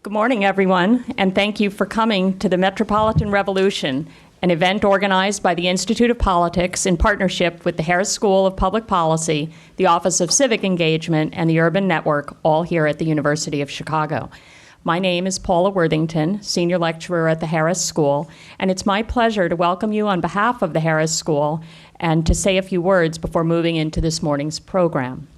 Good morning, everyone, and thank you for coming to the Metropolitan Revolution, an event organized by the Institute of Politics in partnership with the Harris School of Public Policy, the Office of Civic Engagement, and the Urban Network, all here at the University of Chicago. My name is Paula Worthington, Senior Lecturer at the Harris School, and it's my pleasure to welcome you on behalf of the Harris School and to say a few words before moving into this morning's program.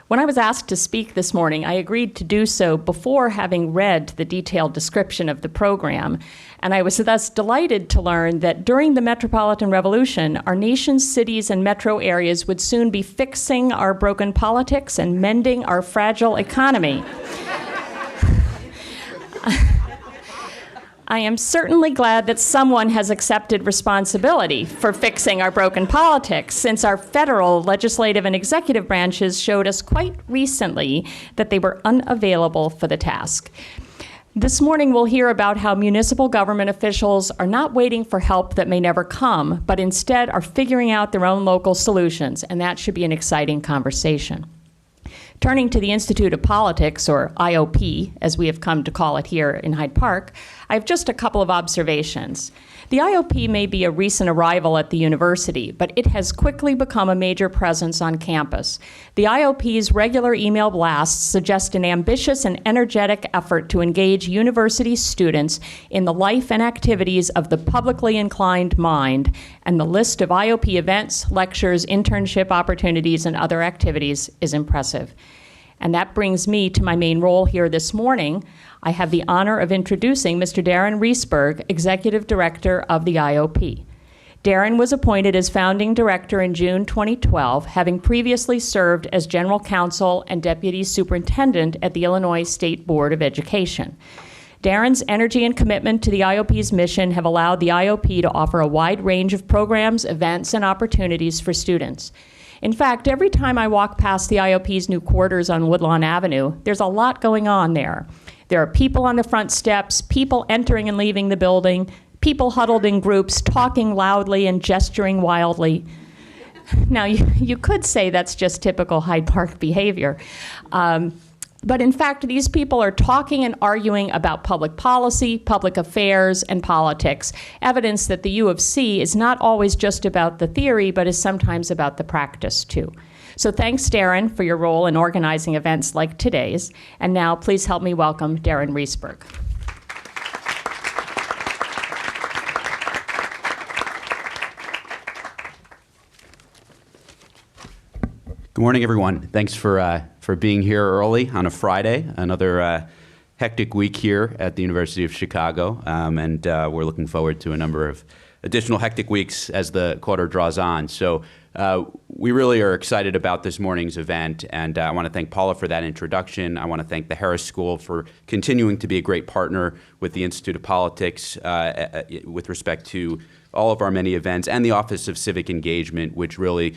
When I was asked to speak this morning, I agreed to do so before having read the detailed description of the program, and I was thus delighted to learn that during the Metropolitan Revolution, our nation's cities and metro areas would soon be fixing our broken politics and mending our fragile economy. I am certainly glad that someone has accepted responsibility for fixing our broken politics, since our federal, legislative, and executive branches showed us quite recently that they were unavailable for the task. This morning, we'll hear about how municipal government officials are not waiting for help that may never come, but instead are figuring out their own local solutions, and that should be an exciting conversation. Turning to the Institute of Politics, or IOP, as we have come to call it here in Hyde Park, I have just a couple of observations. The IOP may be a recent arrival at the university, but it has quickly become a major presence on campus. The IOP's regular email blasts suggest an ambitious and energetic effort to engage university students in the life and activities of the publicly inclined mind, and the list of IOP events, lectures, internship opportunities, and other activities is impressive. And that brings me to my main role here this morning. I have the honor of introducing Mr. Darren Reesberg, Executive Director of the IOP. Darren was appointed as founding director in June 2012, having previously served as General Counsel and Deputy Superintendent at the Illinois State Board of Education. Darren's energy and commitment to the IOP's mission have allowed the IOP to offer a wide range of programs, events, and opportunities for students. In fact, every time I walk past the IOP's new quarters on Woodlawn Avenue, there's a lot going on there. There are people on the front steps, people entering and leaving the building, people huddled in groups, talking loudly and gesturing wildly. Now, you could say that's just typical Hyde Park behavior. But in fact, these people are talking and arguing about public policy, public affairs, and politics, evidence that the U of C is not always just about the theory, but is sometimes about the practice, too. So thanks, Darren, for your role in organizing events like today's. And now, please help me welcome Darren Reesberg. Good morning, everyone. Thanks for being here early on a Friday. Another hectic week here at the University of Chicago, and we're looking forward to a number of additional hectic weeks as the quarter draws on. So we really are excited about this morning's event, and I want to thank Paula for that introduction. I want to thank the Harris School for continuing to be a great partner with the Institute of Politics with respect to all of our many events, and the Office of Civic Engagement, which really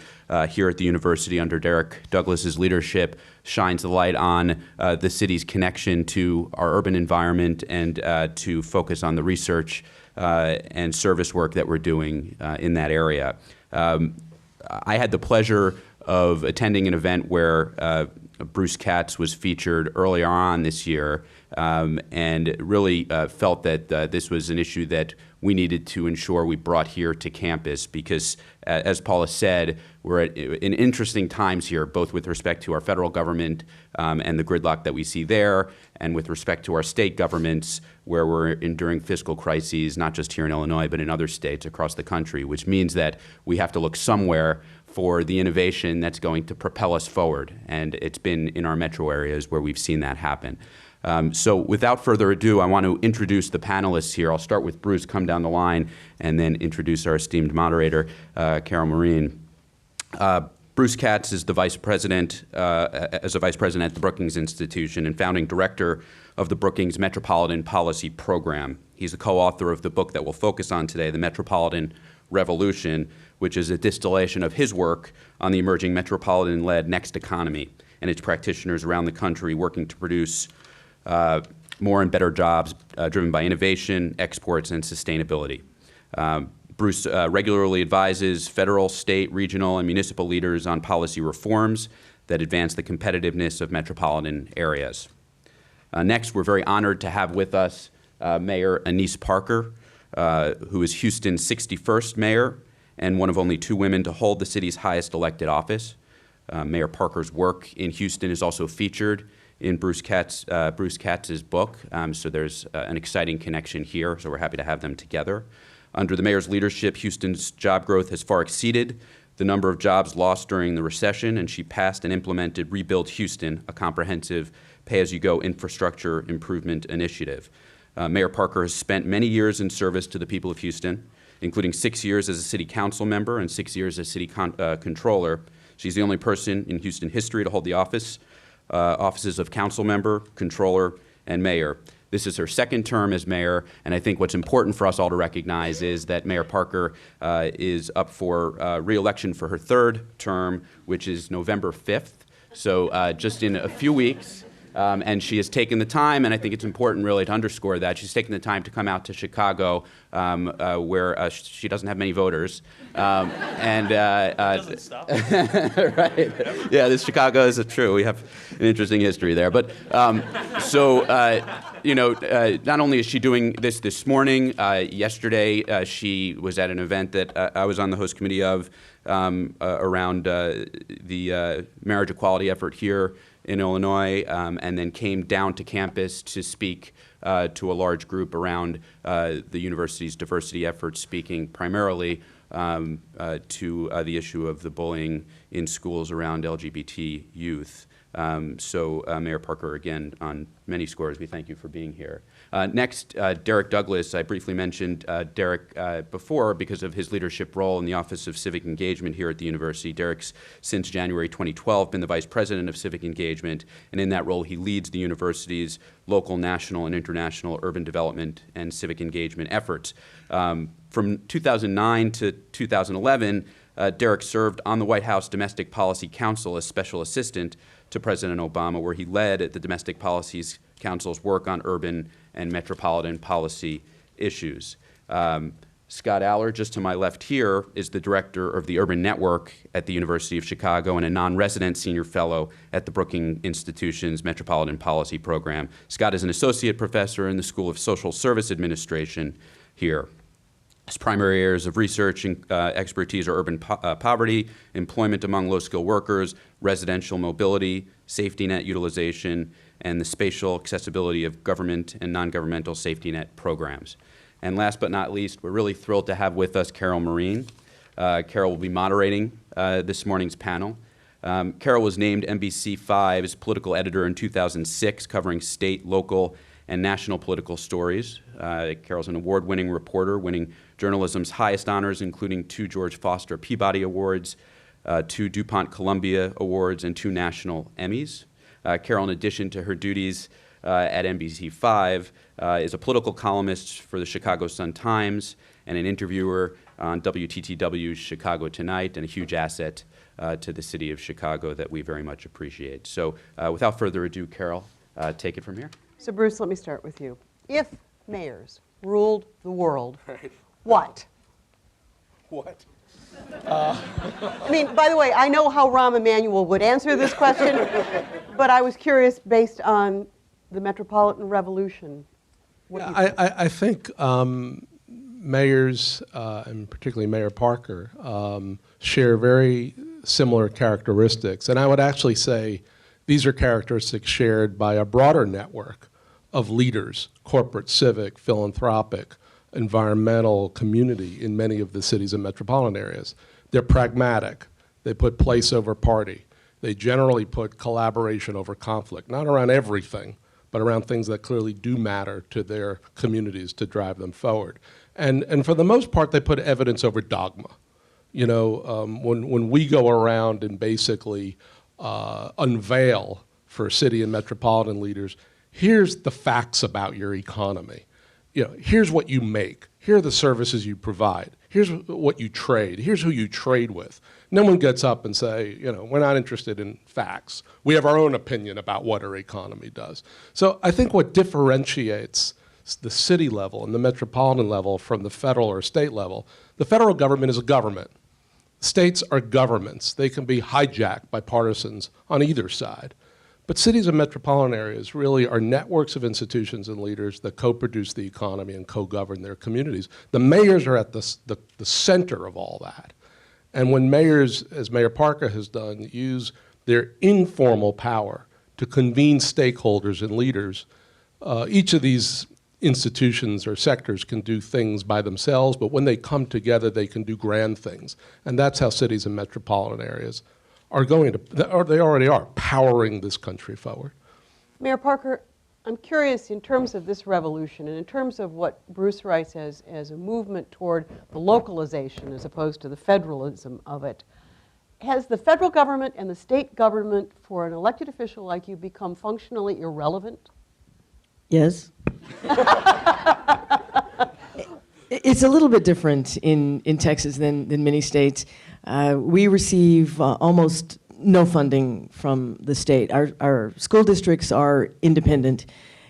here at the university under Derek Douglas's leadership shines the light on the city's connection to our urban environment and to focus on the research and service work that we're doing in that area. I had the pleasure of attending an event where Bruce Katz was featured earlier on this year, and really felt that this was an issue that we needed to ensure we brought here to campus because, as Paula said, we're in interesting times here, both with respect to our federal government and the gridlock that we see there, and with respect to our state governments, where we're enduring fiscal crises, not just here in Illinois, but in other states across the country, which means that we have to look somewhere for the innovation that's going to propel us forward. And it's been in our metro areas where we've seen that happen. So without further ado, I want to introduce the panelists here. I'll start with Bruce, come down the line, and then introduce our esteemed moderator, Carol Marine. Bruce Katz is the vice president, as a vice president at the Brookings Institution and founding director of the Brookings Metropolitan Policy Program. He's a co-author of the book that we'll focus on today, The Metropolitan Revolution, which is a distillation of his work on the emerging metropolitan-led next economy and its practitioners around the country working to produce more and better jobs driven by innovation, exports, and sustainability. Bruce regularly advises federal, state, regional, and municipal leaders on policy reforms that advance the competitiveness of metropolitan areas. Next, we're very honored to have with us Mayor Anise Parker, who is Houston's 61st mayor and one of only 2 women to hold the city's highest elected office. Mayor Parker's work in Houston is also featured in Bruce Katz's book, so there's an exciting connection here, so we're happy to have them together. Under the mayor's leadership, Houston's job growth has far exceeded the number of jobs lost during the recession, and she passed and implemented Rebuild Houston, a comprehensive pay-as-you-go infrastructure improvement initiative. Mayor Parker has spent many years in service to the people of Houston, including 6 years as a city council member and 6 years as city controller. She's the only person in Houston history to hold the offices of council member, controller, and mayor. This is her second term as mayor, and I think what's important for us all to recognize is that Mayor Parker is up for re-election for her 3rd term, which is November 5th, so just in a few weeks. And she has taken the time, and I think it's important really to underscore that, she's taken the time to come out to Chicago, where she doesn't have many voters. Doesn't stop. Right. Yeah, this Chicago is true. We have an interesting history there. But not only is she doing this morning, yesterday she was at an event that I was on the host committee of around the marriage equality effort here in Illinois, and then came down to campus to speak to a large group around the university's diversity efforts, speaking primarily to the issue of the bullying in schools around LGBT youth. Mayor Parker, again, on many scores, we thank you for being here. Next, Derek Douglas. I briefly mentioned Derek before because of his leadership role in the Office of Civic Engagement here at the university. Derek's, since January 2012, been the Vice President of Civic Engagement, and in that role he leads the university's local, national, and international urban development and civic engagement efforts. From 2009 to 2011, Derek served on the White House Domestic Policy Council as Special Assistant to President Obama, where he led the Domestic Policy Council's work on urban and metropolitan policy issues. Scott Aller, just to my left here, is the director of the Urban Network at the University of Chicago and a non-resident senior fellow at the Brookings Institution's Metropolitan Policy Program. Scott is an associate professor in the School of Social Service Administration here. His primary areas of research and expertise are urban poverty, employment among low-skilled workers, residential mobility, safety net utilization, and the spatial accessibility of government and non-governmental safety net programs. And last but not least, we're really thrilled to have with us Carol Marine. Carol will be moderating this morning's panel. Carol was named NBC5's political editor in 2006, covering state, local, and national political stories. Carol's an award-winning reporter, winning journalism's highest honors, including 2 George Foster Peabody Awards, 2 DuPont Columbia Awards, and 2 national Emmys. Carol, in addition to her duties at NBC5, is a political columnist for the Chicago Sun-Times and an interviewer on WTTW's Chicago Tonight, and a huge asset to the city of Chicago that we very much appreciate. So without further ado, Carol, take it from here. So Bruce, let me start with you. If mayors ruled the world, what? What? I mean, by the way, I know how Rahm Emanuel would answer this question, but I was curious based on the Metropolitan Revolution. What do you think? I think mayors, and particularly Mayor Parker, share very similar characteristics. And I would actually say these are characteristics shared by a broader network of leaders, corporate, civic, philanthropic, environmental, community in many of the cities and metropolitan areas. They're pragmatic. They put place over party. They generally put collaboration over conflict, not around everything, but around things that clearly do matter to their communities to drive them forward. And for the most part, they put evidence over dogma. You know, when we go around and basically unveil for city and metropolitan leaders, here's the facts about your economy. You know, here's what you make. Here are the services you provide. Here's what you trade. Here's who you trade with. No one gets up and say, you know, we're not interested in facts. We have our own opinion about what our economy does. So I think what differentiates the city level and the metropolitan level from the federal or state level, the federal government is a government. States are governments. They can be hijacked by partisans on either side. But cities and metropolitan areas really are networks of institutions and leaders that co-produce the economy and co-govern their communities. The mayors are at the center of all that. And when mayors, as Mayor Parker has done, use their informal power to convene stakeholders and leaders, each of these institutions or sectors can do things by themselves, but when they come together, they can do grand things. And that's how cities and metropolitan areas are going to, or they already are, powering this country forward. Mayor Parker, I'm curious in terms of this revolution and in terms of what Bruce writes as a movement toward the localization as opposed to the federalism of it. Has the federal government and the state government for an elected official like you become functionally irrelevant? Yes. It's a little bit different in Texas than many states. We receive almost no funding from the state. Our school districts are independent,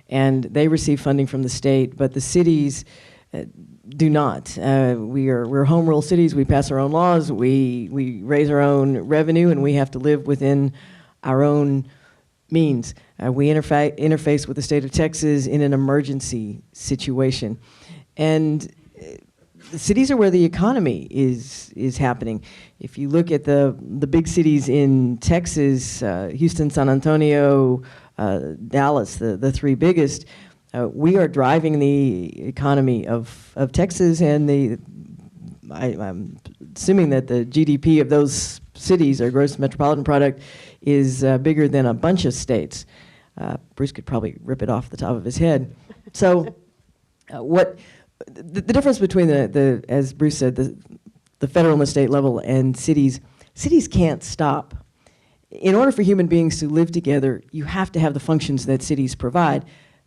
and they receive funding from the state, but the cities do not. We're home rule cities. We pass our own laws. We raise our own revenue, and we have to live within our own means. We interface with the state of Texas in an emergency situation. And the cities are where the economy is happening. If you look at the big cities in Texas, Houston, San Antonio, Dallas, the three biggest, we are driving the economy of Texas, and I'm assuming that the GDP of those cities, or gross metropolitan product, is bigger than a bunch of states. Bruce could probably rip it off the top of his head. So the difference between as Bruce said, the federal and the state level and cities can't stop. In order for human beings to live together, you have to have the functions that cities provide.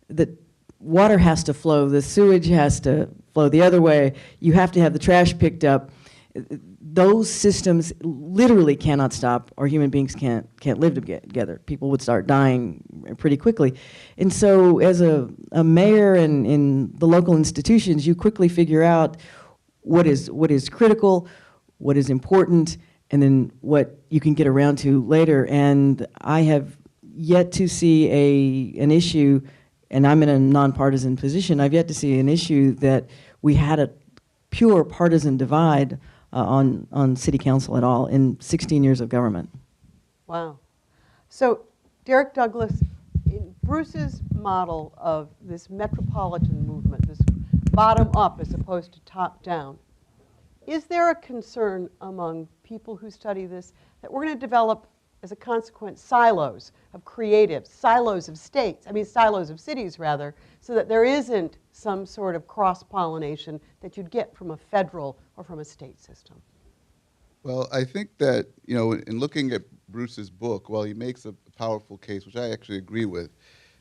The water has to flow, the sewage has to flow the other way, you have to have the trash picked up. Those systems literally cannot stop, or human beings can't live together. People would start dying pretty quickly. And so as a mayor and in the local institutions, you quickly figure out what is critical, what is important, and then what you can get around to later. And I have yet to see an issue, and I'm in a nonpartisan position, I've yet to see an issue that we had a pure partisan divide on city council at all in 16 years of government. Wow. So, Derek Douglas, in Bruce's model of this metropolitan movement, this bottom up as opposed to top down, is there a concern among people who study this that we're going to develop, as a consequence, silos of creatives, silos of states, silos of cities rather, so that there isn't some sort of cross-pollination that you'd get from a federal or from a state system? Well, I think that, in looking at Bruce's book, while he makes a powerful case, which I actually agree with,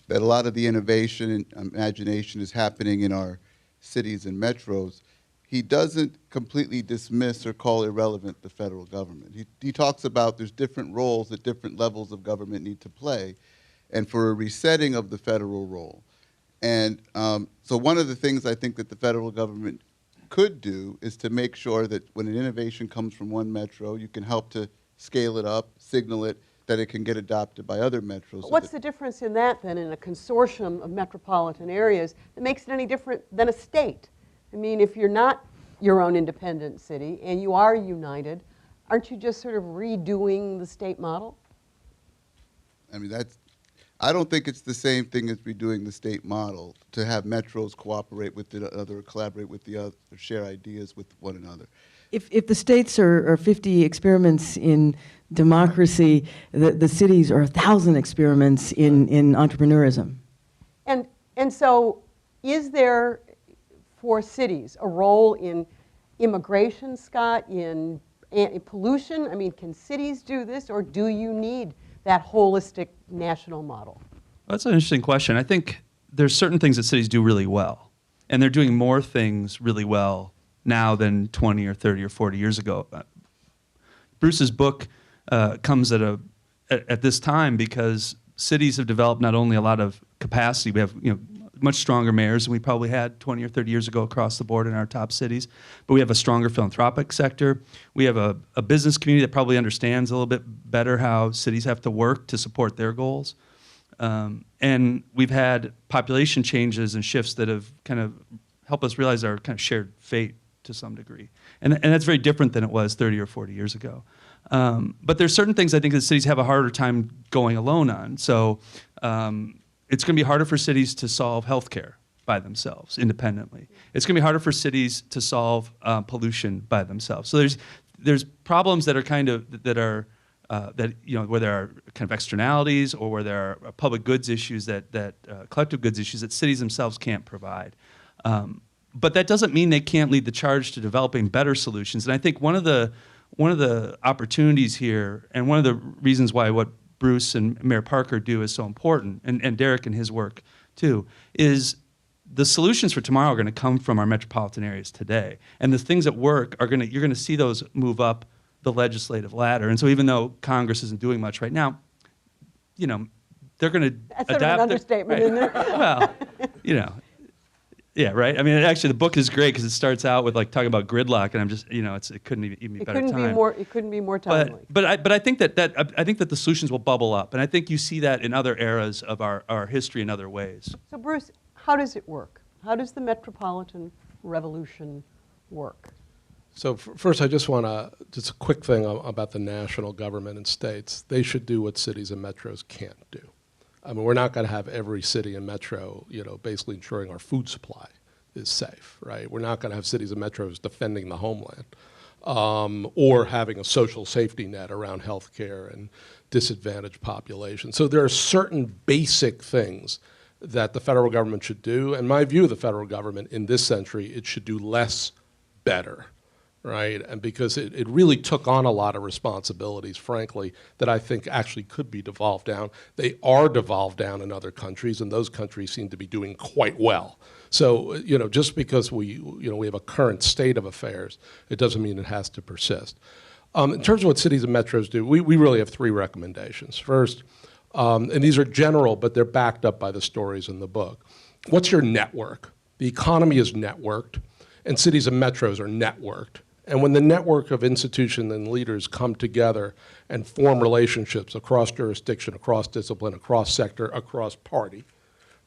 that a lot of the innovation and imagination is happening in our cities and metros, he doesn't completely dismiss or call irrelevant the federal government. He talks about there's different roles that different levels of government need to play, and for a resetting of the federal role. And so one of the things I think that the federal government could do is to make sure that when an innovation comes from one metro, you can help to scale it up, signal it, that it can get adopted by other metros. What's the difference in that, then, in a consortium of metropolitan areas that makes it any different than a state? If you're not your own independent city and you are united, aren't you just sort of redoing the state model? I don't think it's the same thing as redoing the state model, to have metros cooperate with the other, collaborate with the other, share ideas with one another. If the states are 50 experiments in democracy, the cities are 1,000 experiments in entrepreneurism. And so is there, for cities, a role in immigration, Scott, in pollution? Can cities do this, or do you need that holistic national model? That's an interesting question. I think there's certain things that cities do really well, and they're doing more things really well now than 20 or 30 or 40 years ago. Bruce's book comes at this time because cities have developed not only a lot of capacity, we have much stronger mayors than we probably had 20 or 30 years ago across the board in our top cities, but we have a stronger philanthropic sector. We have a business community that probably understands a little bit better how cities have to work to support their goals. And we've had population changes and shifts that have kind of helped us realize our kind of shared fate to some degree. And that's very different than it was 30 or 40 years ago. But there's certain things I think that cities have a harder time going alone on. So it's going to be harder for cities to solve healthcare by themselves independently. It's going to be harder for cities to solve pollution by themselves. So there's problems that are kind of that where there are kind of externalities or where there are public goods issues that collective goods issues that cities themselves can't provide. But that doesn't mean they can't lead the charge to developing better solutions. And I think one of the opportunities here, and one of the reasons why what Bruce and Mayor Parker do is so important, and Derek and his work too, is the solutions for tomorrow are going to come from our metropolitan areas today. And the things that work you're going to see those move up the legislative ladder. And so even though Congress isn't doing much right now, they're going to That's sort of an understatement, isn't it? Well, yeah, right. I mean, actually, the book is great because it starts out with talking about gridlock, and I'm just, it couldn't even be better time. It couldn't be more timely. But I think that the solutions will bubble up, and I think you see that in other eras of our history in other ways. So Bruce, how does it work? How does the Metropolitan Revolution work? So first, I just want just a quick thing about the national government and states. They should do what cities and metros can't do. I mean, we're not going to have every city and metro, basically ensuring our food supply is safe, right? We're not going to have cities and metros defending the homeland or having a social safety net around healthcare and disadvantaged populations. So there are certain basic things that the federal government should do. And my view of the federal government in this century, it should do less better. Right, and because it really took on a lot of responsibilities, frankly, that I think actually could be devolved down. They are devolved down in other countries, and those countries seem to be doing quite well. So, just because we have a current state of affairs, it doesn't mean it has to persist. In terms of what cities and metros do, we really have three recommendations. First, and these are general, but they're backed up by the stories in the book. What's your network? The economy is networked, and cities and metros are networked. And when the network of institutions and leaders come together and form relationships across jurisdiction, across discipline, across sector, across party,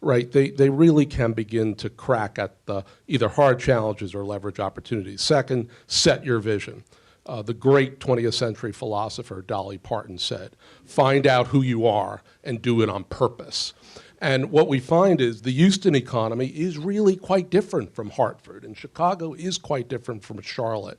right, they really can begin to crack at the either hard challenges or leverage opportunities. Second, set your vision. The great 20th century philosopher Dolly Parton said, find out who you are and do it on purpose. And what we find is the Houston economy is really quite different from Hartford, and Chicago is quite different from Charlotte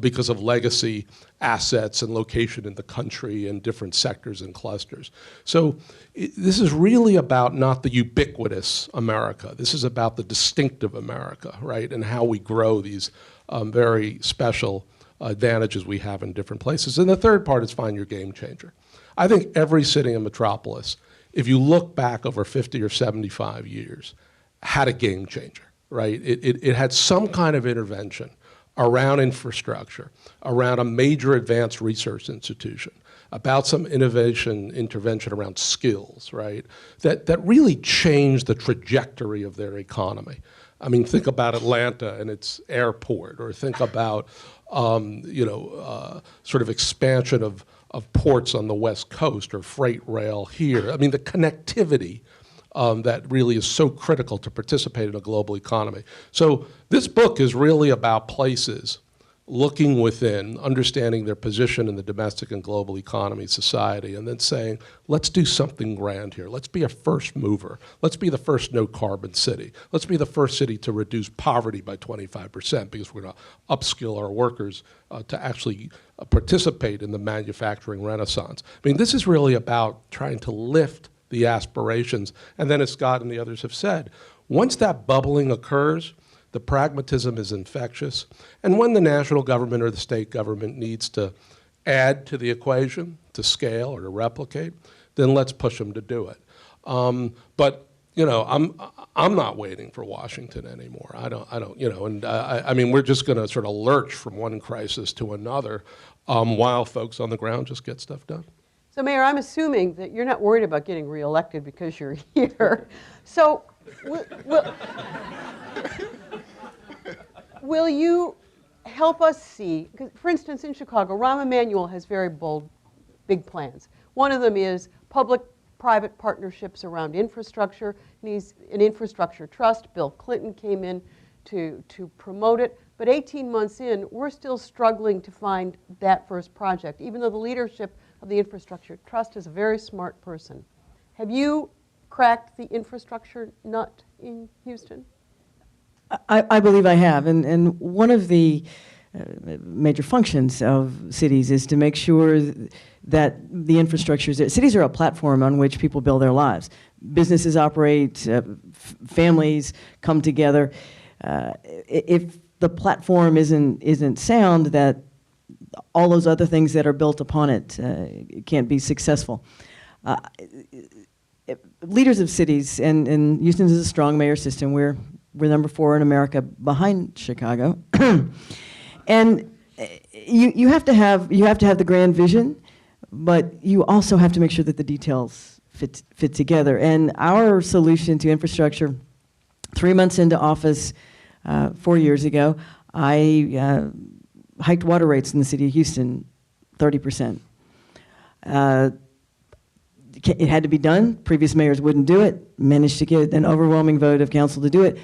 because of legacy assets and location in the country and different sectors and clusters. So this is really about not the ubiquitous America. This is about the distinctive America, right, and how we grow these very special advantages we have in different places. And the third part is find your game changer. I think every city and metropolis, if you look back over 50 or 75 years, had a game changer, right? It had some kind of intervention around infrastructure, around a major advanced research institution, about some intervention around skills, right? That really changed the trajectory of their economy. I mean, think about Atlanta and its airport, or think about, sort of expansion of ports on the West Coast or freight rail here. I mean, the connectivity that really is so critical to participate in a global economy. So this book is really about places looking within, understanding their position in the domestic and global economy, society, and then saying, let's do something grand here. Let's be a first mover. Let's be the first no-carbon city. Let's be the first city to reduce poverty by 25% because we're going to upskill our workers to actually participate in the manufacturing renaissance. I mean, this is really about trying to lift the aspirations. And then as Scott and the others have said, once that bubbling occurs, the pragmatism is infectious. And when the national government or the state government needs to add to the equation, to scale or to replicate, then let's push them to do it. But I'm not waiting for Washington anymore. I mean, we're just going to sort of lurch from one crisis to another while folks on the ground just get stuff done. So, Mayor, I'm assuming that you're not worried about getting reelected because you're here. So, will you help us see, because for instance, in Chicago, Rahm Emanuel has very bold, big plans. One of them is public private partnerships around infrastructure. Needs an infrastructure trust. Bill Clinton came in to promote it. But 18 months in, we're still struggling to find that first project, even though the leadership of the infrastructure trust is a very smart person. Have you cracked the infrastructure nut in Houston? I believe I have, and one of the major functions of cities is to make sure that the infrastructure is there. Cities are a platform on which people build their lives. Businesses operate, families come together. If the platform isn't sound, that all those other things that are built upon it can't be successful. Leaders of cities, and Houston is a strong mayor system. We're number 4 in America behind Chicago. And you have to have the grand vision, but you also have to make sure that the details fit together. And our solution to infrastructure, 3 months into office 4 years ago, I hiked water rates in the city of Houston 30%. It had to be done. Previous mayors wouldn't do it. Managed to get an overwhelming vote of council to do it.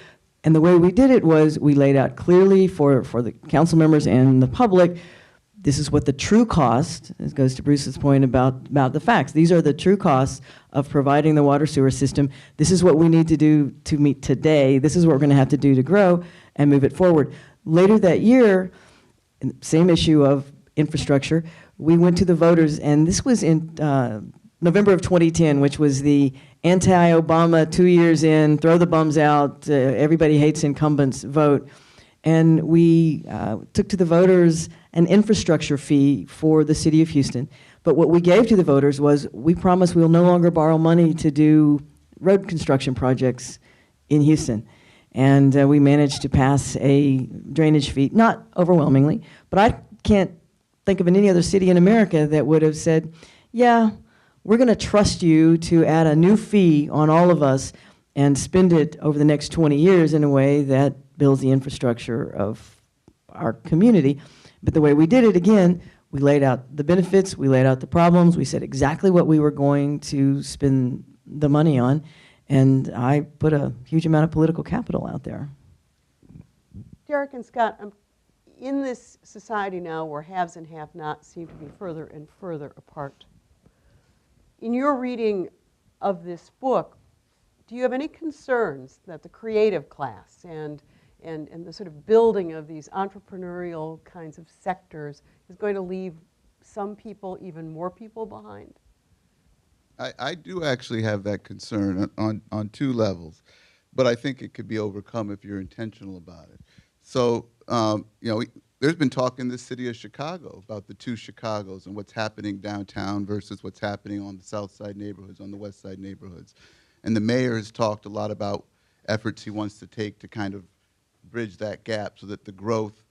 And the way we did it was we laid out clearly for the council members and the public, this is what the true cost, this goes to Bruce's point about the facts, these are the true costs of providing the water sewer system. This is what we need to do to meet today. This is what we're going to have to do to grow and move it forward. Later that year, same issue of infrastructure, we went to the voters, and this was in November of 2010, which was the anti-Obama 2 years in, throw the bums out, everybody hates incumbents vote. And we took to the voters an infrastructure fee for the city of Houston. But what we gave to the voters was we promise we'll no longer borrow money to do road construction projects in Houston. And we managed to pass a drainage fee, not overwhelmingly, but I can't think of any other city in America that would have said, yeah, we're going to trust you to add a new fee on all of us and spend it over the next 20 years in a way that builds the infrastructure of our community. But the way we did it, again, we laid out the benefits, we laid out the problems, we said exactly what we were going to spend the money on, and I put a huge amount of political capital out there. Derek and Scott, in this society now where haves and have-nots seem to be further and further apart, in your reading of this book, do you have any concerns that the creative class and the sort of building of these entrepreneurial kinds of sectors is going to leave some people, even more people, behind? I do actually have that concern on 2 levels, but I think it could be overcome if you're intentional about it. So, there's been talk in the city of Chicago about the 2 Chicagos and what's happening downtown versus what's happening on the south side neighborhoods, on the west side neighborhoods. And the mayor has talked a lot about efforts he wants to take to kind of bridge that gap so that the growth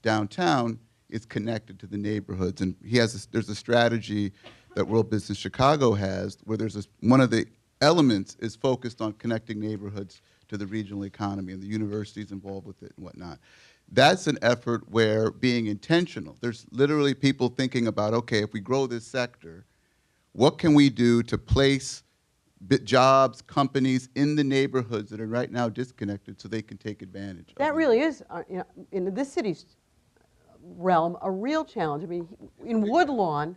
downtown is connected to the neighborhoods. And there's a strategy that World Business Chicago has where one of the elements is focused on connecting neighborhoods to the regional economy, and the universities involved with it and whatnot. That's an effort where being intentional, there's literally people thinking about, okay, if we grow this sector, what can we do to place jobs, companies in the neighborhoods that are right now disconnected so they can take advantage. That really is, in this city's realm, a real challenge. I mean, in Woodlawn,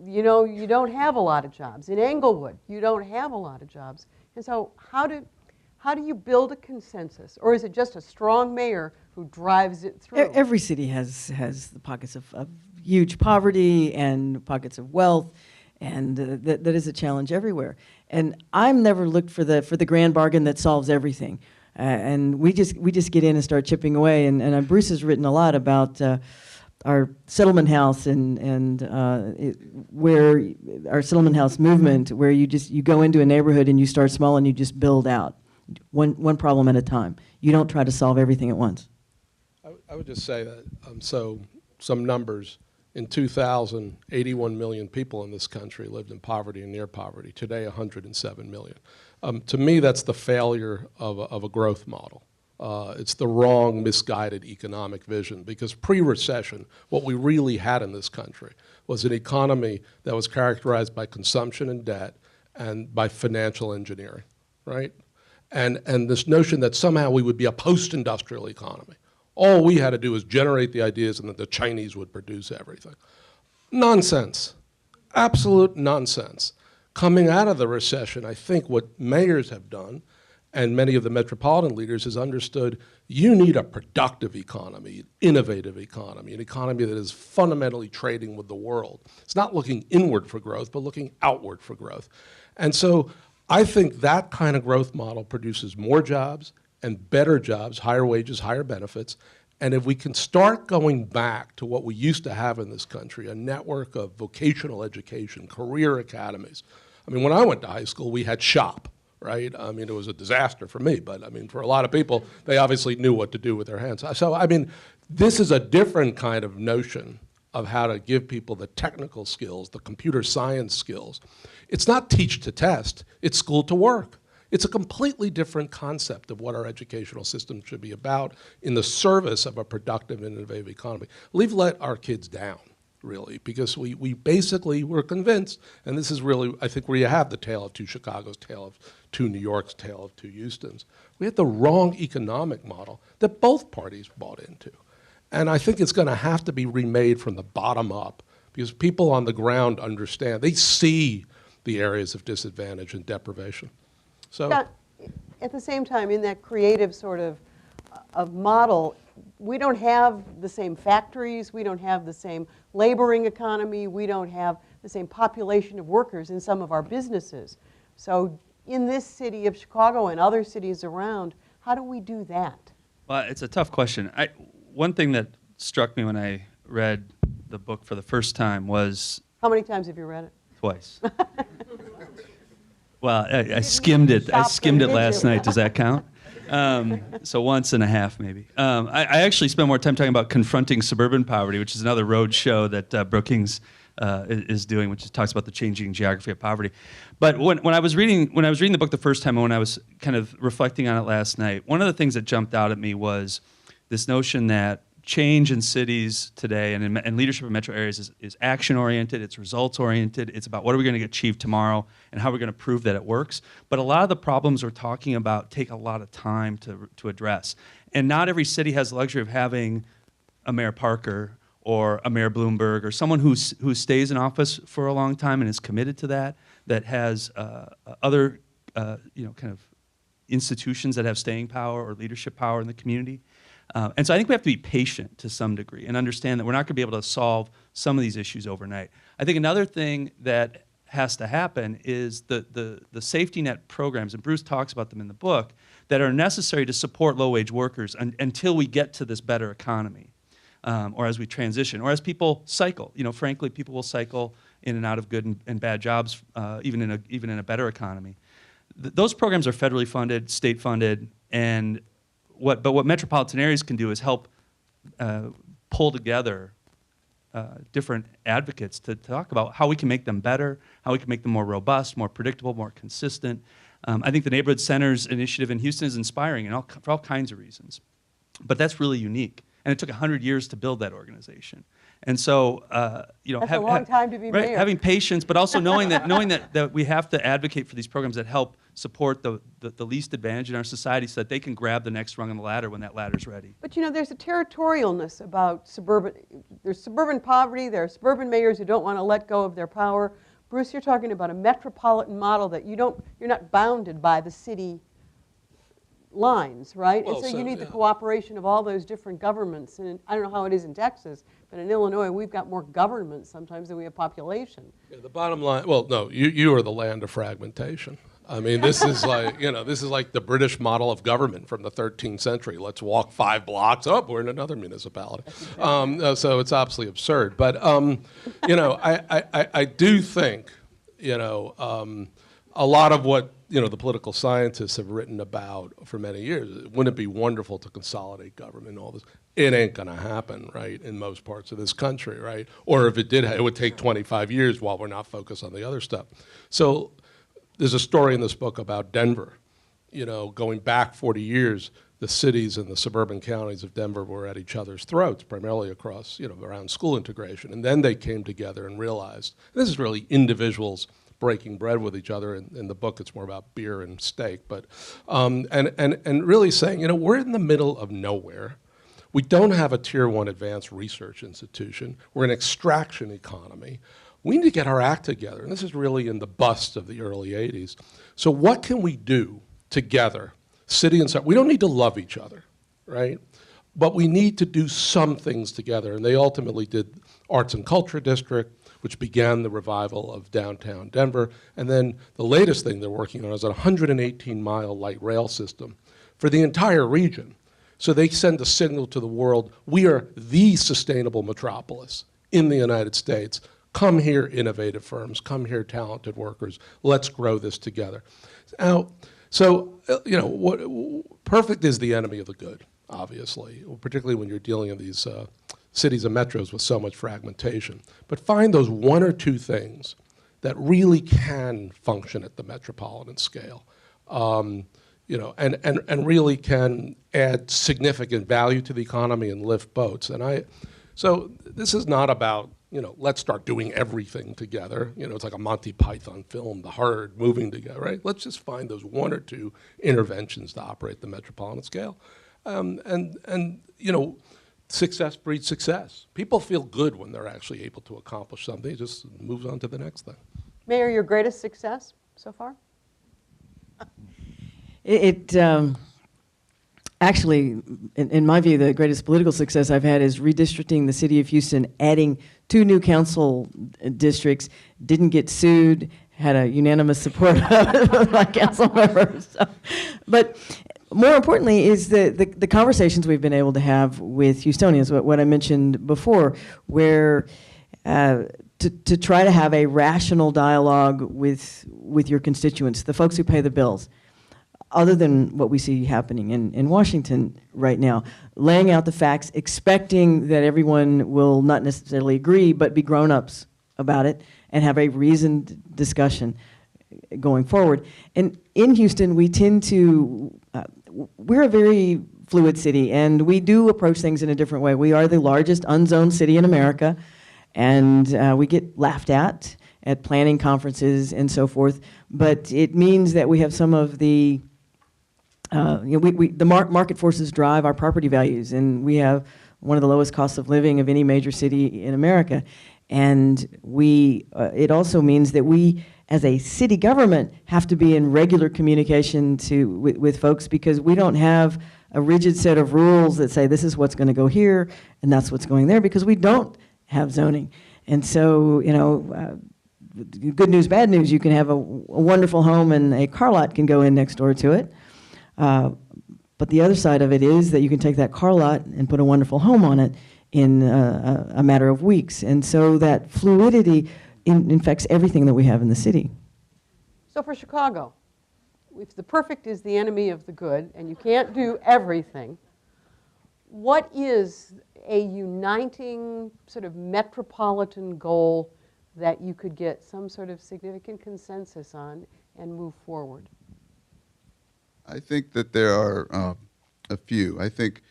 you don't have a lot of jobs. In Englewood, you don't have a lot of jobs. And so how do you build a consensus? Or is it just a strong mayor who drives it through? Every city has the pockets of huge poverty and pockets of wealth, and that is a challenge everywhere. And I'm never looked for the grand bargain that solves everything. And we just get in and start chipping away. And Bruce has written a lot about our settlement house and where our settlement house movement, where you go into a neighborhood and you start small and you just build out one problem at a time. You don't try to solve everything at once. I would just say that, so some numbers. In 2000, 81 million people in this country lived in poverty and near poverty. Today, 107 million. To me, that's the failure of a growth model. It's the wrong, misguided economic vision, because pre-recession, what we really had in this country was an economy that was characterized by consumption and debt and by financial engineering, right? And this notion that somehow we would be a post-industrial economy. All we had to do was generate the ideas and that the Chinese would produce everything. Nonsense. Absolute nonsense. Coming out of the recession, I think what mayors have done and many of the metropolitan leaders has understood you need a productive economy, an innovative economy, an economy that is fundamentally trading with the world. It's not looking inward for growth, but looking outward for growth. And so I think that kind of growth model produces more jobs and better jobs, higher wages, higher benefits. And if we can start going back to what we used to have in this country, a network of vocational education, career academies. I mean, when I went to high school, we had SHOP, right? I mean, it was a disaster for me, but I mean, for a lot of people, they obviously knew what to do with their hands. So, I mean, this is a different kind of notion of how to give people the technical skills, the computer science skills. It's not teach to test, it's school to work. It's a completely different concept of what our educational system should be about in the service of a productive and innovative economy. We've let our kids down, really, because we basically were convinced, and this is really, I think, where you have the tale of two Chicagos, tale of two New Yorks, tale of two Houstons. We had the wrong economic model that both parties bought into. And I think it's going to have to be remade from the bottom up because people on the ground understand. They see the areas of disadvantage and deprivation. So, Scott, at the same time, in that creative sort of model, we don't have the same factories, we don't have the same laboring economy, we don't have the same population of workers in some of our businesses. So in this city of Chicago and other cities around, how do we do that? Well, it's a tough question. One thing that struck me when I read the book for the first time was... How many times have you read it? Twice. Well, I skimmed it. I skimmed it last night. Does that count? So once and a half, maybe. I actually spent more time talking about confronting suburban poverty, which is another road show that Brookings is doing, which talks about the changing geography of poverty. But when I was reading the book the first time, and when I was kind of reflecting on it last night, one of the things that jumped out at me was this notion that change in cities today and leadership in metro areas is action-oriented, it's results-oriented, it's about what are we going to achieve tomorrow and how we're going to prove that it works. But a lot of the problems we're talking about take a lot of time to address. And not every city has the luxury of having a Mayor Parker or a Mayor Bloomberg or someone who stays in office for a long time and is committed to that has other kind of institutions that have staying power or leadership power in the community. And so I think we have to be patient to some degree and understand that we're not going to be able to solve some of these issues overnight. I think another thing that has to happen is the safety net programs, and Bruce talks about them in the book, that are necessary to support low-wage workers until we get to this better economy, or as we transition, or as people cycle. Frankly, people will cycle in and out of good and bad jobs, even in a better economy. Those programs are federally funded, state funded, and what metropolitan areas can do is help pull together different advocates to talk about how we can make them better, how we can make them more robust, more predictable, more consistent. I think the Neighborhood Centers initiative in Houston is inspiring for all kinds of reasons. But that's really unique. And it took 100 years to build that organization. And so, that's a long time to be mayor. Having patience, but also knowing that we have to advocate for these programs that help support the least advantaged in our society so that they can grab the next rung on the ladder when that ladder's ready. But there's a territorialness about there's suburban poverty, there are suburban mayors who don't want to let go of their power. Bruce, you're talking about a metropolitan model that you're not bounded by the city lines, right? Well, and so you need the cooperation of all those different governments. And I don't know how it is in Texas, but in Illinois, we've got more government sometimes than we have population. Yeah, the bottom line, well, no, you are the land of fragmentation. I mean, this is like, this is like the British model of government from the 13th century. Let's walk 5 blocks. Oh, we're in another municipality. So it's absolutely absurd. But, I do think, a lot of what, the political scientists have written about for many years, wouldn't it be wonderful to consolidate government and all this? It ain't going to happen, right, in most parts of this country, right? Or if it did, it would take 25 years while we're not focused on the other stuff. So there's a story in this book about Denver. Going back 40 years, the cities and the suburban counties of Denver were at each other's throats, primarily across, around school integration. And then they came together and realized, and this is really individuals breaking bread with each other. In the book, it's more about beer and steak. But and really saying, you know, we're in the middle of nowhere. We don't have a tier 1 advanced research institution. We're an extraction economy. We need to get our act together. And this is really in the bust of the early 80s. So what can we do together, city and state? We don't need to love each other, right? But we need to do some things together. And they ultimately did Arts and Culture District, which began the revival of downtown Denver. And then the latest thing they're working on is a 118-mile light rail system for the entire region. So they send a signal to the world, we are the sustainable metropolis in the United States. Come here, innovative firms. Come here, talented workers. Let's grow this together. Now, so, you know, perfect is the enemy of the good, obviously, particularly when you're dealing in these cities and metros with so much fragmentation. But find those 1 or 2 things that really can function at the metropolitan scale, you know, and really can add significant value to the economy and lift boats. So this is not about, you know, let's start doing everything together. You know, it's like a Monty Python film, the herd moving together, right? Let's just find those 1 or 2 interventions to operate the metropolitan scale. And you know, success breeds success. People feel good when they're actually able to accomplish something. It just moves on to the next thing. Mayor, your greatest success so far? Actually, in my view, the greatest political success I've had is redistricting the city of Houston, adding 2 new council districts, didn't get sued, had a unanimous support of my council members. So. But more importantly is the conversations we've been able to have with Houstonians, what I mentioned before, where to try to have a rational dialogue with your constituents, the folks who pay the bills, other than what we see happening in Washington right now, laying out the facts, expecting that everyone will not necessarily agree, but be grown-ups about it and have a reasoned discussion going forward. And in Houston, we tend to, we're a very fluid city, and we do approach things in a different way. We are the largest unzoned city in America, and we get laughed at planning conferences and so forth, but it means that we have some of the the market forces drive our property values, and we have one of the lowest costs of living of any major city in America. And it also means that we, as a city government, have to be in regular communication with folks, because we don't have a rigid set of rules that say this is what's going to go here and that's what's going there, because we don't have zoning. And so, you know, good news, bad news, you can have a wonderful home and a car lot can go in next door to it. But the other side of it is that you can take that car lot and put a wonderful home on it in a matter of weeks. And so that fluidity infects everything that we have in the city. So for Chicago, if the perfect is the enemy of the good and you can't do everything, what is a uniting sort of metropolitan goal that you could get some sort of significant consensus on and move forward? I think that there are a few. I think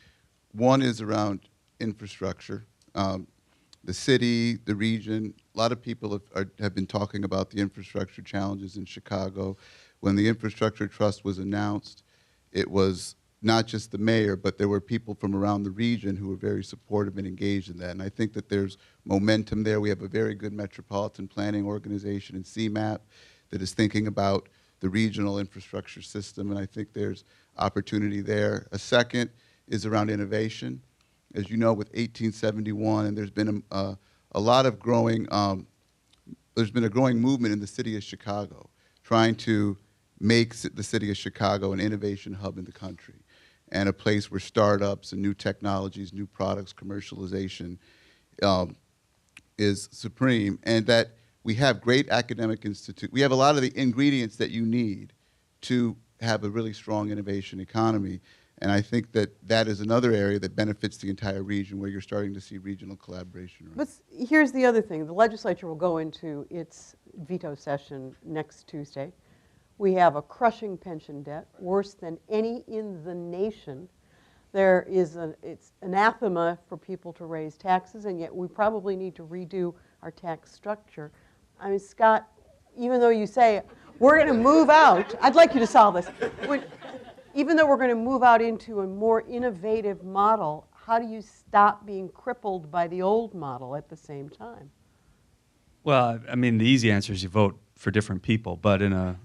one is around infrastructure. The city, the region, a lot of people have been talking about the infrastructure challenges in Chicago. When the Infrastructure Trust was announced, it was not just the mayor, but there were people from around the region who were very supportive and engaged in that. And I think that there's momentum there. We have a very good metropolitan planning organization in CMAP that is thinking about the regional infrastructure system, and I think there's opportunity there. A second is around innovation. As you know, with 1871, and there's been a lot of growing, there's been a growing movement in the city of Chicago, trying to make the city of Chicago an innovation hub in the country, and a place where startups and new technologies, new products, commercialization is supreme, and that we have great academic institute. We have a lot of the ingredients that you need to have a really strong innovation economy. And I think that that is another area that benefits the entire region, where you're starting to see regional collaboration. But here's the other thing. The legislature will go into its veto session next Tuesday. We have a crushing pension debt, worse than any in the nation. There is it's anathema for people to raise taxes, and yet we probably need to redo our tax structure. I mean, Scott, even though you say, we're going to move out, I'd like you to solve this. Even though we're going to move out into a more innovative model, how do you stop being crippled by the old model at the same time? Well, I mean, the easy answer is you vote for different people, but in a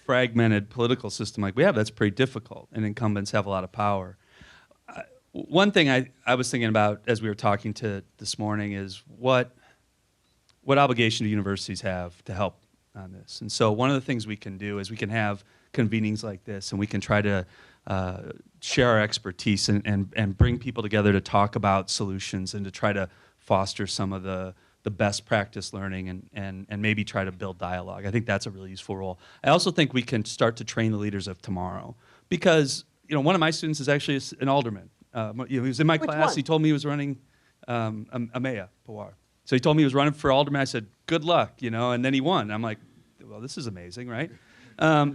fragmented political system like we have, that's pretty difficult, and incumbents have a lot of power. One thing I was thinking about as we were talking to this morning is what obligation do universities have to help on this? And so one of the things we can do is we can have convenings like this, and we can try to share our expertise and bring people together to talk about solutions and to try to foster some of the best practice learning and maybe try to build dialogue. I think that's a really useful role. I also think we can start to train the leaders of tomorrow, because one of my students is actually an alderman. He was in my class. One? He told me he was running Amaya Pawar. So he told me he was running for alderman. I said, good luck, and then he won. I'm like, well, this is amazing, right?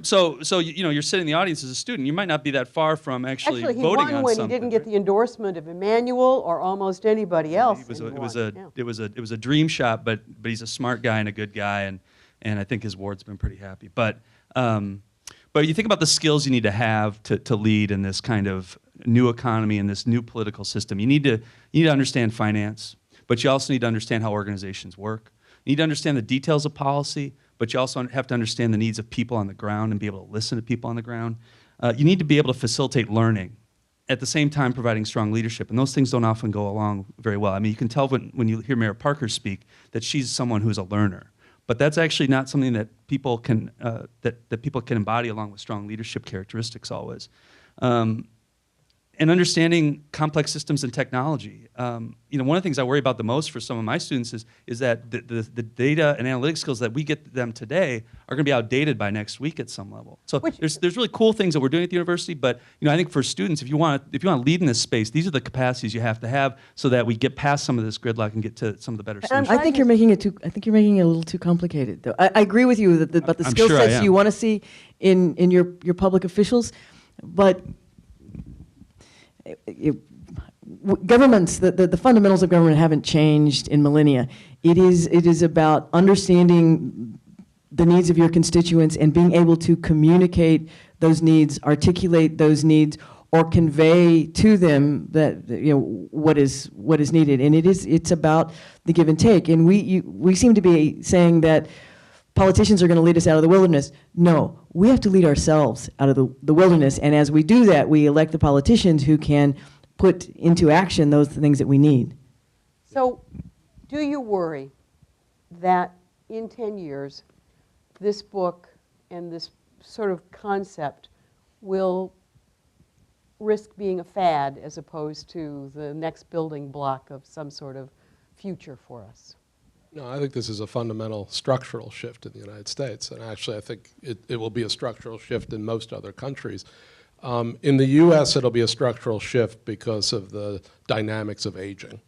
So you're sitting in the audience as a student. You might not be that far from actually he voting on won when something. he didn't get the endorsement of Emmanuel or almost anybody else. It was a dream shot, but he's a smart guy and a good guy, and I think his ward's been pretty happy. But you think about the skills you need to have to lead in this kind of new economy and this new political system. You need to understand finance, but you also need to understand how organizations work. You need to understand the details of policy, but you also have to understand the needs of people on the ground and be able to listen to people on the ground. You need to be able to facilitate learning, at the same time providing strong leadership, and those things don't often go along very well. I mean, you can tell when you hear Mayor Parker speak that she's someone who's a learner, but that's actually not something that people can that people can embody along with strong leadership characteristics always. And understanding complex systems and technology. One of the things I worry about the most for some of my students is that the data and analytics skills that we get them today are going to be outdated by next week at some level. So there's really cool things that we're doing at the university, but I think for students, if you want to lead in this space, these are the capacities you have to have so that we get past some of this gridlock and get to some of the better solutions. I think you're making it a little too complicated, though. I agree with you about the I'm skill sure I sets am. you want to see in your public officials, but governments, the fundamentals of government haven't changed in millennia. It is about understanding the needs of your constituents and being able to communicate those needs, articulate those needs, or convey to them that what is needed. And it's about the give and take. And we seem to be saying that politicians are going to lead us out of the wilderness. No, we have to lead ourselves out of the wilderness. And as we do that, we elect the politicians who can put into action those things that we need. So do you worry that in 10 years, this book and this sort of concept will risk being a fad as opposed to the next building block of some sort of future for us? No, I think this is a fundamental structural shift in the United States, and actually I think it will be a structural shift in most other countries. In the U.S., it'll be a structural shift because of the dynamics of aging.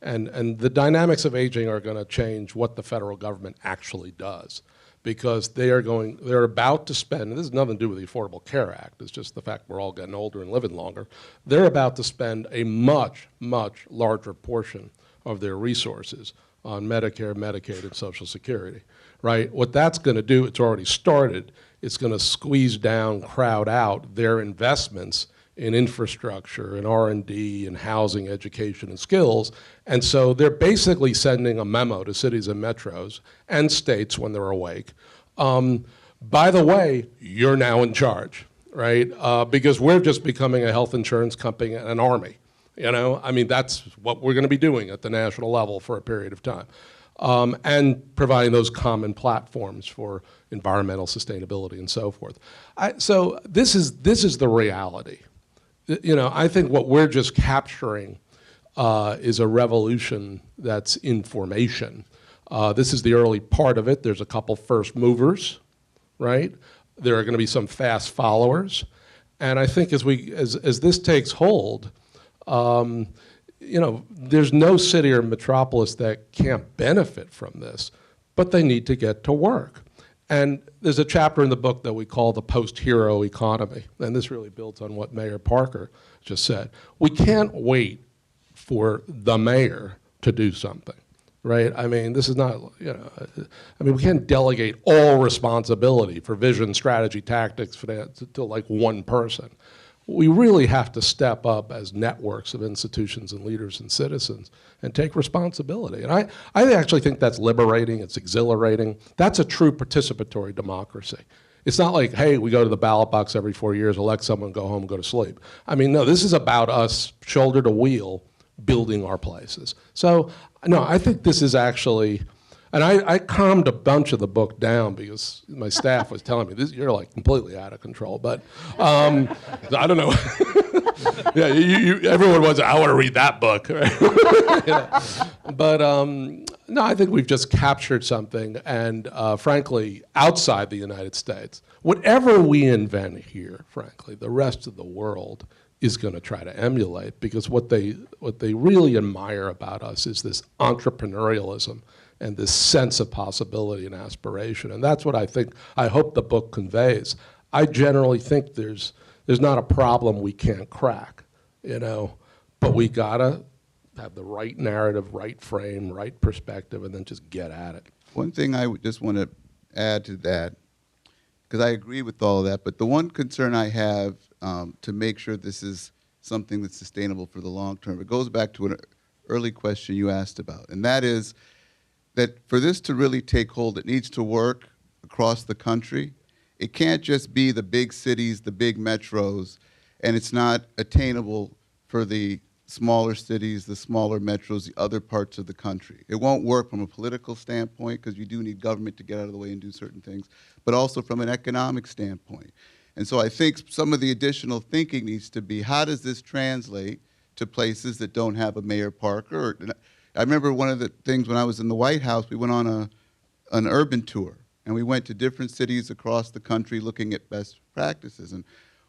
And the dynamics of aging are going to change what the federal government actually does, because they're about to spend, and this has nothing to do with the Affordable Care Act, it's just the fact we're all getting older and living longer, they're about to spend a much, much larger portion of their resources on Medicare, Medicaid, and Social Security, right? What that's going to do, it's already started, it's going to squeeze down, crowd out their investments in infrastructure and R&D and housing, education, and skills. And so they're basically sending a memo to cities and metros and states when they're awake. By the way, you're now in charge, right? Because we're just becoming a health insurance company and an army. I mean, that's what we're going to be doing at the national level for a period of time. And providing those common platforms for environmental sustainability and so forth. So this is the reality. I think what we're just capturing is a revolution that's in formation. This is the early part of it. There's a couple first movers, right? There are going to be some fast followers. And I think as this takes hold, there's no city or metropolis that can't benefit from this, but they need to get to work. And there's a chapter in the book that we call the post-hero economy, and this really builds on what Mayor Parker just said. We can't wait for the mayor to do something. right? I mean, this is not, I mean, we can't delegate all responsibility for vision, strategy, tactics, finance to like one person. We really have to step up as networks of institutions and leaders and citizens and take responsibility. And I actually think that's liberating, it's exhilarating. That's a true participatory democracy. It's not like, hey, we go to the ballot box every 4 years, elect someone, go home, go to sleep. I mean, no, this is about us shoulder to wheel building our places. So, no, I think this is actually, and I calmed a bunch of the book down because my staff was telling me, you're like completely out of control. But I don't know. Yeah, everyone was, I want to read that book. But no, I think we've just captured something. And frankly, outside the United States, whatever we invent here, frankly, the rest of the world is going to try to emulate, because what they really admire about us is this entrepreneurialism and this sense of possibility and aspiration. And that's what I hope the book conveys. I generally think there's not a problem we can't crack, but we gotta have the right narrative, right frame, right perspective, and then just get at it. One thing I would just want to add to that, because I agree with all of that, but the one concern I have to make sure this is something that's sustainable for the long term, it goes back to an early question you asked about, and that is that for this to really take hold, it needs to work across the country. It can't just be the big cities, the big metros, and it's not attainable for the smaller cities, the smaller metros, the other parts of the country. It won't work from a political standpoint, because you do need government to get out of the way and do certain things, but also from an economic standpoint. And so I think some of the additional thinking needs to be, how does this translate to places that don't have a Mayor Parker? I remember one of the things when I was in the White House, we went on an urban tour, and we went to different cities across the country looking at best practices. And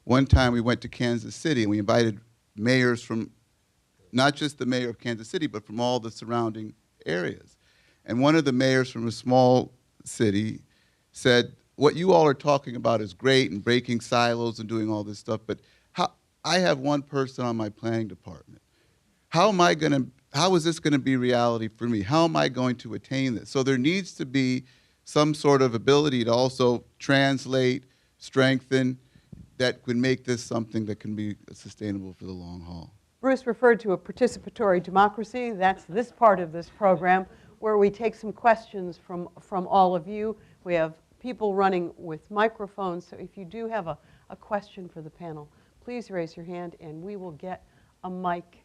one time we went to Kansas City, and we invited mayors from, not just the mayor of Kansas City, but from all the surrounding areas. And one of the mayors from a small city said, what you all are talking about is great, and breaking silos and doing all this stuff, but I have one person on my planning department. How is this going to be reality for me? How am I going to attain this? So there needs to be some sort of ability to also translate, strengthen, that could make this something that can be sustainable for the long haul. Bruce referred to a participatory democracy. That's this part of this program, where we take some questions from all of you. We have people running with microphones, so if you do have a question for the panel, please raise your hand and we will get a mic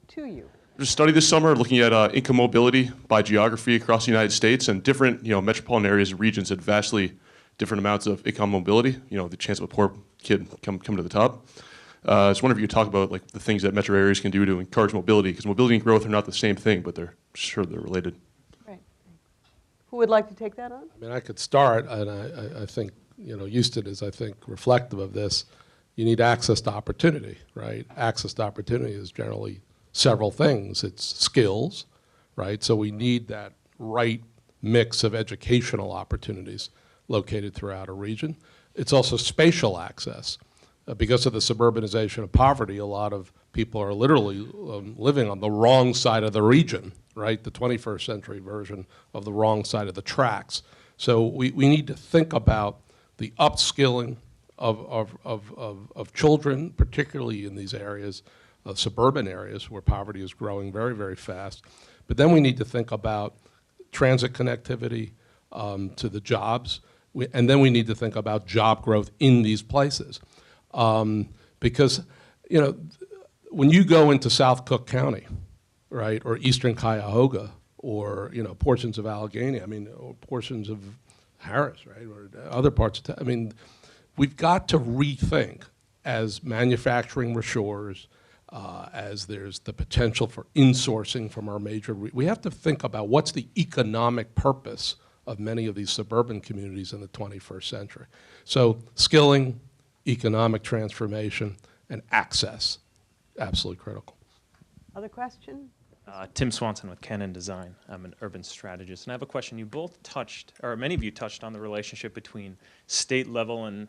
to you. There's a study this summer looking at income mobility by geography across the United States, and different metropolitan areas and regions had vastly different amounts of income mobility, the chance of a poor kid come to the top. So I wonder if you could talk about like the things that metro areas can do to encourage mobility, because mobility and growth are not the same thing, but they're related. Right. Who would like to take that on? I mean, I could start, and I think, Houston is, I think, reflective of this. You need access to opportunity, right? Access to opportunity is generally several things. It's skills, right? So we need that right mix of educational opportunities located throughout a region. It's also spatial access. Because of the suburbanization of poverty, a lot of people are literally living on the wrong side of the region, right? The 21st century version of the wrong side of the tracks. So we need to think about the upskilling of children, particularly in these areas, suburban areas where poverty is growing very, very fast. But then we need to think about transit connectivity to the jobs, and then we need to think about job growth in these places. Because, when you go into South Cook County, right, or Eastern Cuyahoga, or, portions of Allegheny, or portions of Harris, right, or other parts of town, we've got to rethink, as manufacturing ressures, as there's the potential for insourcing from our major, we have to think about what's the economic purpose of many of these suburban communities in the 21st century. So skilling, economic transformation, and access, absolutely critical. Other question? Tim Swanson with Canon Design. I'm an urban strategist, and I have a question. You both touched, or many of you touched on the relationship between state level and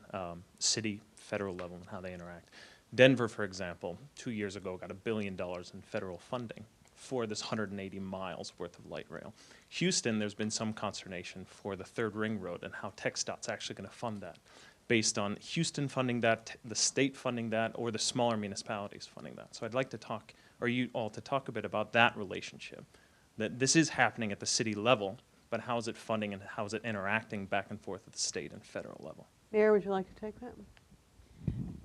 city, federal level, and how they interact. Denver, for example, 2 years ago got $1 billion in federal funding for this 180 miles worth of light rail. Houston, there's been some consternation for the third ring road and how TxDOT's actually going to fund that, based on Houston funding that, the state funding that, or the smaller municipalities funding that. So I'd like to talk, or you all to talk a bit about that relationship, that this is happening at the city level, but how is it funding and how is it interacting back and forth at the state and federal level? Mayor, would you like to take that?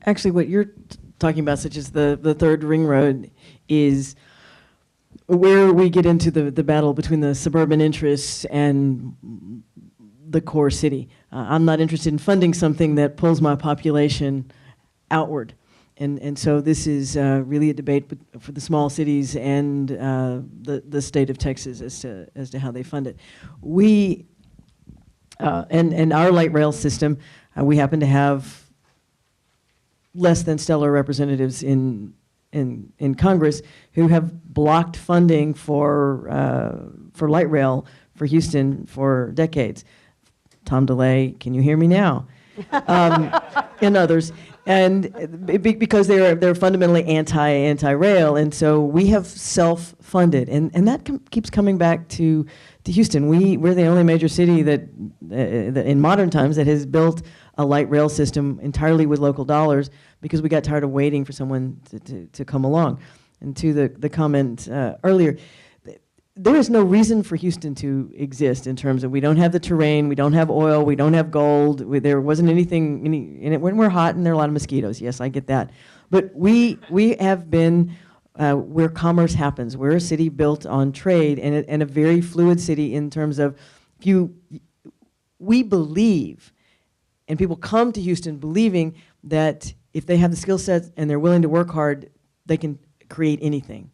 Actually, what you're talking about, such as the third ring road, is where we get into the battle between the suburban interests and the core city. I'm not interested in funding something that pulls my population outward. And so this is really a debate for the small cities and the state of Texas as to how they fund it. We, and our light rail system, we happen to have less than stellar representatives in Congress who have blocked funding for light rail for Houston for decades. Tom DeLay, can you hear me now? And others, and because they're fundamentally anti-rail, and so we have self-funded, and that keeps coming back to Houston. We're the only major city that in modern times that has built a light rail system entirely with local dollars because we got tired of waiting for someone to come along. And to the comment earlier, there is no reason for Houston to exist in terms of we don't have the terrain, we don't have oil, we don't have gold, there wasn't anything in it when we're hot and there are a lot of mosquitoes. Yes, I get that. But we have been where commerce happens. We're a city built on trade and a very fluid city in terms of we believe, and people come to Houston believing that if they have the skill sets and they're willing to work hard, they can create anything.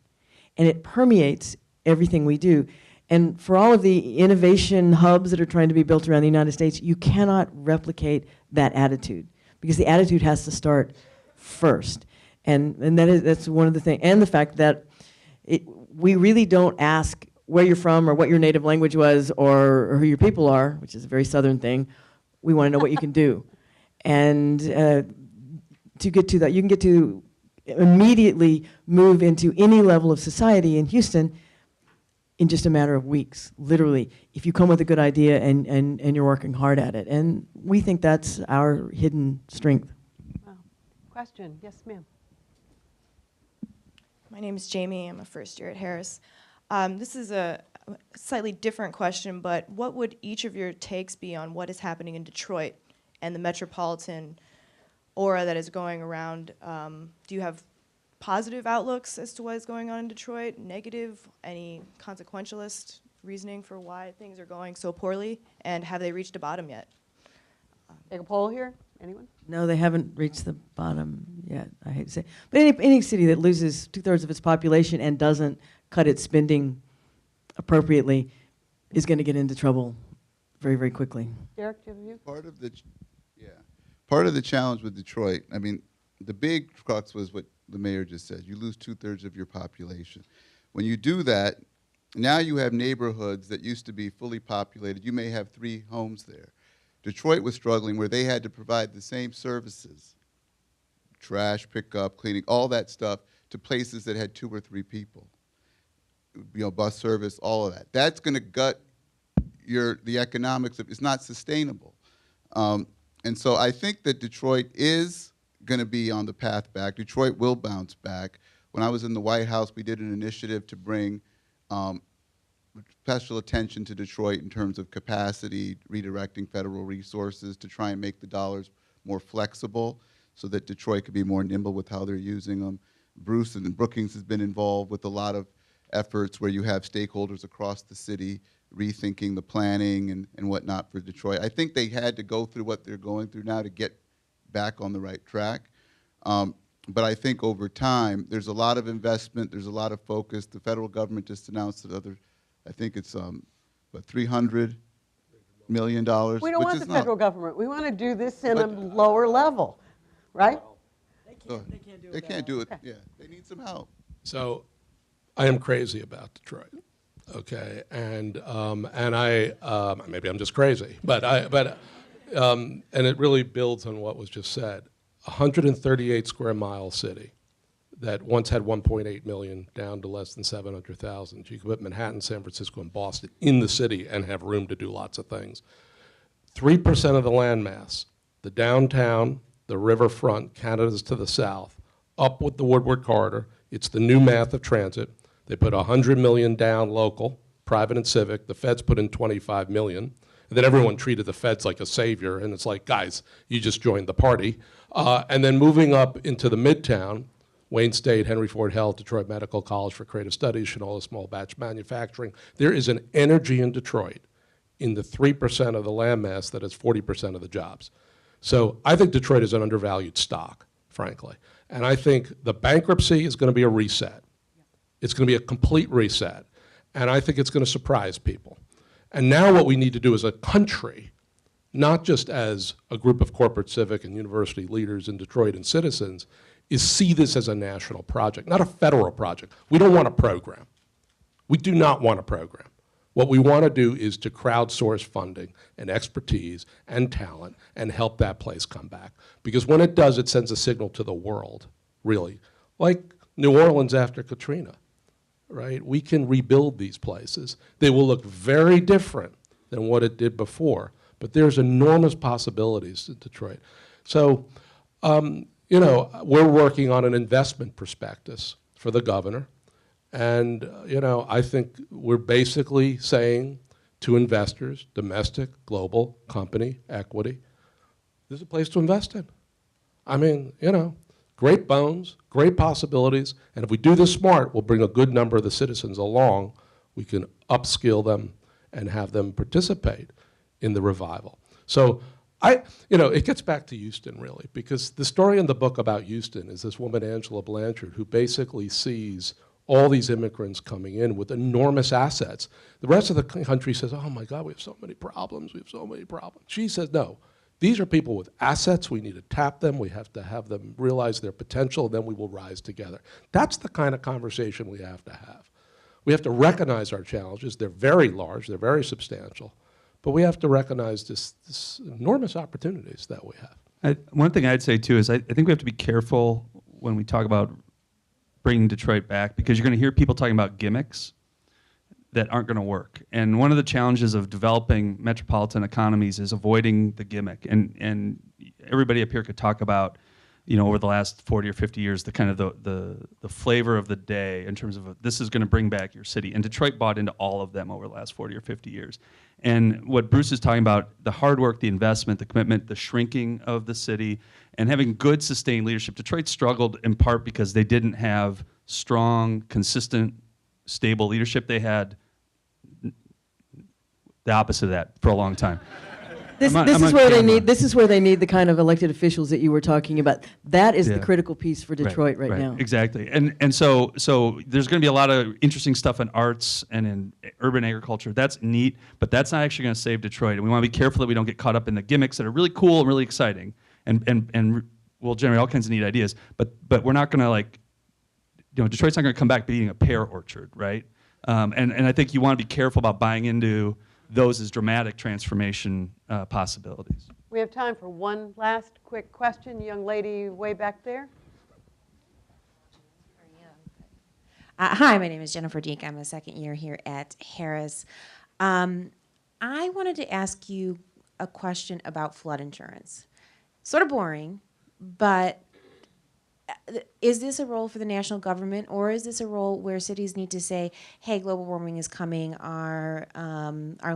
And it permeates everything we do. And for all of the innovation hubs that are trying to be built around the United States, you cannot replicate that attitude because the attitude has to start first. And that's one of the things. And the fact that we really don't ask where you're from or what your native language was or who your people are, which is a very Southern thing. We want to know what you can do. And to get to that, you can get to immediately move into any level of society in Houston in just a matter of weeks, literally, if you come with a good idea and you're working hard at it. And we think that's our hidden strength. Wow. Question, yes, ma'am. My name is Jamie. I'm a first year at Harris. This is a slightly different question, but what would each of your takes be on what is happening in Detroit and the metropolitan aura that is going around? Do you have positive outlooks as to what is going on in Detroit, negative, any consequentialist reasoning for why things are going so poorly, and have they reached a bottom yet? Take a poll here, anyone? No, they haven't reached the bottom yet, I hate to say. But any city that loses 2/3 of its population and doesn't cut its spending appropriately is going to get into trouble very, very quickly. Derek, do you have a view? Part of the challenge with Detroit, I mean, the big crux was what the mayor just said. You lose 2/3 of your population. When you do that, now you have neighborhoods that used to be fully populated. You may have 3 homes there. Detroit was struggling where they had to provide the same services, trash pickup, cleaning, all that stuff, to places that had 2 or 3 people. Bus service, all of that. That's going to gut the economics of it's not sustainable. And so I think that Detroit is going to be on the path back. Detroit will bounce back. When I was in the White House, we did an initiative to bring special attention to Detroit in terms of capacity, redirecting federal resources to try and make the dollars more flexible so that Detroit could be more nimble with how they're using them. Bruce and Brookings has been involved with a lot of efforts where you have stakeholders across the city rethinking the planning and whatnot for Detroit. I think they had to go through what they're going through now to get back on the right track. But I think over time, there's a lot of investment, there's a lot of focus. The federal government just announced another, I think it's $300 million. We don't want the federal government. We want to do this in a lower level, right? They can't do it. Okay. Yeah, they need some help. So I am crazy about Detroit. Okay, and I maybe I'm just crazy, and it really builds on what was just said. 138 square mile city that once had 1.8 million down to less than 700,000. You can put Manhattan, San Francisco, and Boston in the city and have room to do lots of things. 3% of the landmass, the downtown, the riverfront, Canada's to the south, up with the Woodward Corridor. It's the new math of transit. They put 100 million down local, private and civic. The feds put in 25 million. And then everyone treated the feds like a savior, and it's like, guys, you just joined the party. And then moving up into the Midtown, Wayne State, Henry Ford Health, Detroit Medical College for Creative Studies, Shinola Small Batch Manufacturing. There is an energy in Detroit in the 3% of the landmass that is 40% of the jobs. So I think Detroit is an undervalued stock, frankly. And I think the bankruptcy is going to be a reset. It's going to be a complete reset. And I think it's going to surprise people. And now what we need to do as a country, not just as a group of corporate civic and university leaders in Detroit and citizens, is see this as a national project, not a federal project. We don't want a program. We do not want a program. What we want to do is to crowdsource funding and expertise and talent and help that place come back. Because when it does, it sends a signal to the world, really. Like New Orleans after Katrina, right? We can rebuild these places. They will look very different than what it did before, but there's enormous possibilities in Detroit. So, you know, we're working on an investment prospectus for the governor. And, you know, I think we're basically saying to investors, domestic, global, company, equity, this is a place to invest in. I mean, you know, great bones, great possibilities, and if we do this smart, we'll bring a good number of the citizens along. We can upskill them and have them participate in the revival. So you know, it gets back to Houston, really, because the story in the book about Houston is this woman, Angela Blanchard, who basically sees all these immigrants coming in with enormous assets. The rest of the country says, oh my God, we have so many problems, we have so many problems. She says, no, these are people with assets, we need to tap them, we have to have them realize their potential, and then we will rise together. That's the kind of conversation we have to have. We have to recognize our challenges, they're very large, they're very substantial, but we have to recognize this enormous opportunities that we have. One thing I'd say too is I think we have to be careful when we talk about bringing Detroit back, because you're going to hear people talking about gimmicks that aren't going to work. And one of the challenges of developing metropolitan economies is avoiding the gimmick. And everybody up here could talk about, you know, over the last 40 or 50 years, the kind of the flavor of the day in terms of this is going to bring back your city. And Detroit bought into all of them over the last 40 or 50 years. And what Bruce is talking about, the hard work, the investment, the commitment, the shrinking of the city, and having good sustained leadership. Detroit struggled in part because they didn't have strong, consistent, stable leadership. They had the opposite of that for a long time. This is where they need the kind of elected officials that you were talking about. That is the critical piece for Detroit right now. Exactly. And so there's going to be a lot of interesting stuff in arts and in urban agriculture. That's neat, but that's not actually going to save Detroit. And we want to be careful that we don't get caught up in the gimmicks that are really cool and really exciting and will generate all kinds of neat ideas. But we're not going to, like, you know, Detroit's not going to come back being a pear orchard, right? And I think you want to be careful about buying into those as dramatic transformation possibilities. We have time for one last quick question. Young lady way back there. Hi, my name is Jennifer Deek. I'm a second year here at Harris. I wanted to ask you a question about flood insurance. Sort of boring, but is this a role for the national government, or is this a role where cities need to say, hey, global warming is coming, our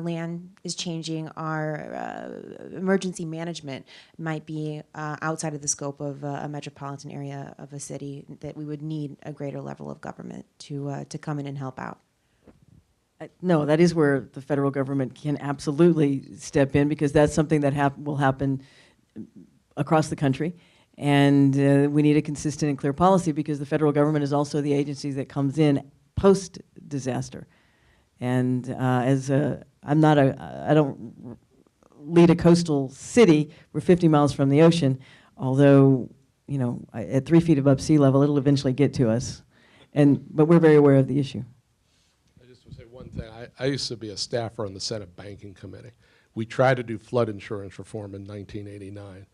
land is changing, our emergency management might be outside of the scope of a metropolitan area of a city, that we would need a greater level of government to come in and help out? No, that is where the federal government can absolutely step in, because that's something that will happen across the country. And we need a consistent and clear policy, because the federal government is also the agency that comes in post-disaster. And I don't lead a coastal city. We're 50 miles from the ocean, although, you know, at 3 feet above sea level, it'll eventually get to us. But we're very aware of the issue. I just want to say one thing. I used to be a staffer on the Senate Banking Committee. We tried to do flood insurance reform in 1989.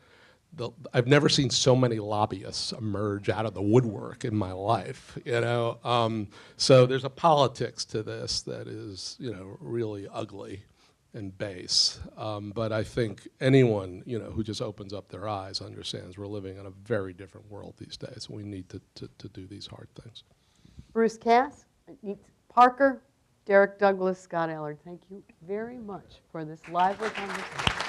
I've never seen so many lobbyists emerge out of the woodwork in my life, you know. So there's a politics to this that is, you know, really ugly and base. But I think anyone, you know, who just opens up their eyes understands we're living in a very different world these days. We need to do these hard things. Bruce Katz, Parker, Derek Douglas, Scott Allard, thank you very much for this lively conversation.